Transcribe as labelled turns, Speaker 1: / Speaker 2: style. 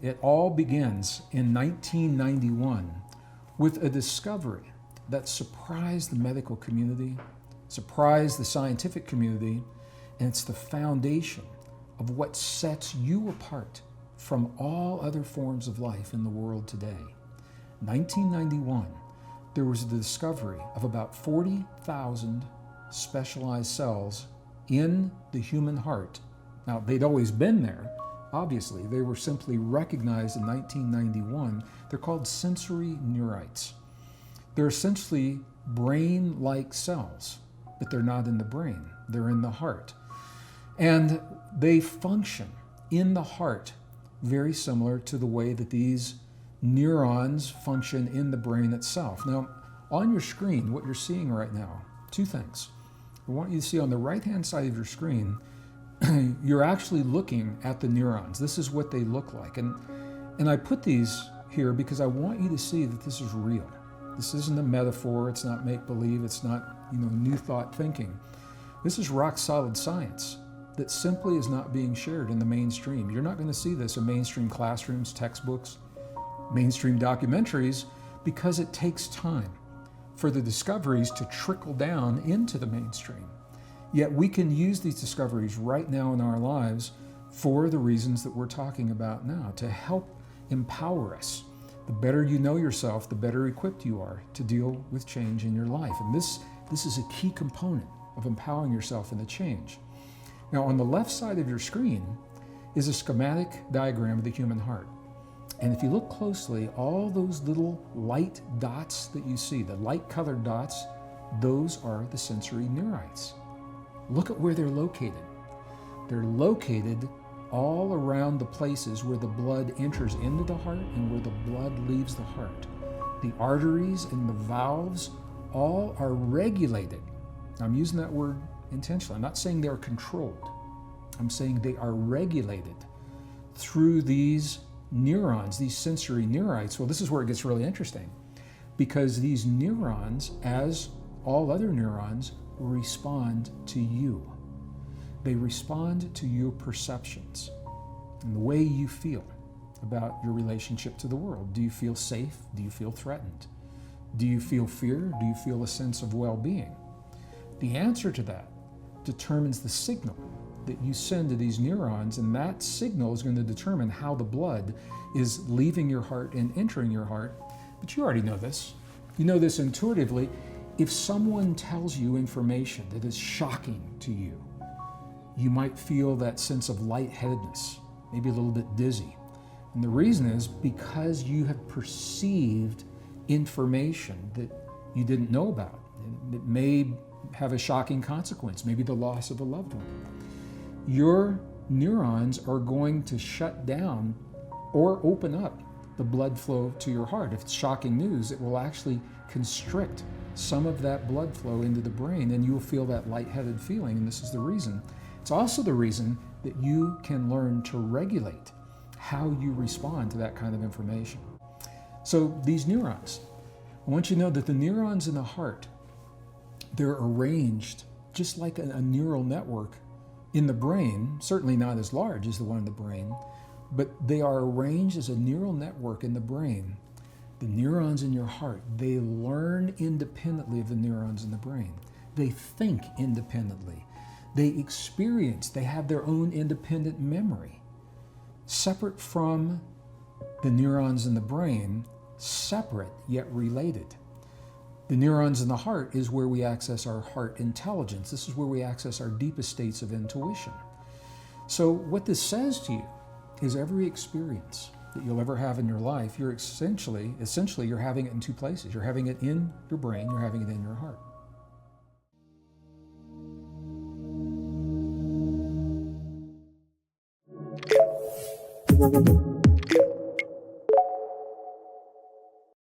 Speaker 1: It all begins in 1991 with a discovery that surprised the medical community, surprised the scientific community, and it's the foundation of what sets you apart from all other forms of life in the world today. 1991, there was the discovery of about 40,000 specialized cells in the human heart. Now, they'd always been there, obviously. They were simply recognized in 1991. They're called sensory neurites. They're essentially brain-like cells, but they're not in the brain. They're in the heart. And they function in the heart very similar to the way that these neurons function in the brain itself. Now, on your screen, what you're seeing right now, two things. I want you to see on the right-hand side of your screen, you're actually looking at the neurons. This is what they look like. And I put these here because I want you to see that this is real. This isn't a metaphor, it's not make-believe, it's not, new thought thinking. This is rock-solid science that simply is not being shared in the mainstream. You're not going to see this in mainstream classrooms, textbooks, mainstream documentaries, because it takes time for the discoveries to trickle down into the mainstream. Yet we can use these discoveries right now in our lives for the reasons that we're talking about now, to help empower us. The better you know yourself, the better equipped you are to deal with change in your life. And this is a key component of empowering yourself in the change. Now, on the left side of your screen is a schematic diagram of the human heart. And if you look closely, all those little light dots that you see, the light-colored dots, those are the sensory neurites. Look at where they're located. They're located all around the places where the blood enters into the heart and where the blood leaves the heart. The arteries and the valves all are regulated. I'm using that word intentionally. I'm not saying they're controlled. I'm saying they are regulated through these neurons, these sensory neurites. Well, this is where it gets really interesting, because these neurons, as all other neurons, respond to you. They respond to your perceptions and the way you feel about your relationship to the world. Do you feel safe? Do you feel threatened? Do you feel fear? Do you feel a sense of well-being? The answer to that determines the signal that you send to these neurons, and that signal is going to determine how the blood is leaving your heart and entering your heart. But you already know this. You know this intuitively. If someone tells you information that is shocking to you, you might feel that sense of lightheadedness, maybe a little bit dizzy. And the reason is because you have perceived information that you didn't know about. It may have a shocking consequence, maybe the loss of a loved one. Your neurons are going to shut down or open up the blood flow to your heart. If it's shocking news, it will actually constrict some of that blood flow into the brain, and you will feel that lightheaded feeling, and this is the reason. It's also the reason that you can learn to regulate how you respond to that kind of information. So these neurons, I want you to know that the neurons in the heart, they're arranged just like a neural network in the brain, certainly not as large as the one in the brain, but they are arranged as a neural network in the brain. The neurons in your heart, they learn independently of the neurons in the brain. They think independently. They experience, they have their own independent memory, separate from the neurons in the brain, separate yet related. The neurons in the heart is where we access our heart intelligence. This is where we access our deepest states of intuition. So what this says to you is every experience that you'll ever have in your life, you're essentially you're having it in two places. You're having it in your brain, you're having it in your heart.